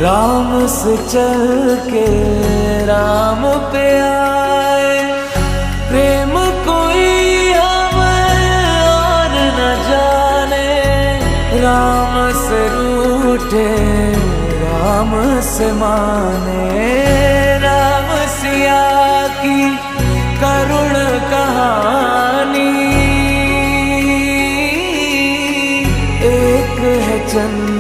राम से चल के राम पे आए। प्रेम कोई हमें और न जाने, राम से रूठे राम से माने। राम सिया की करुण कहानी, एक है चंद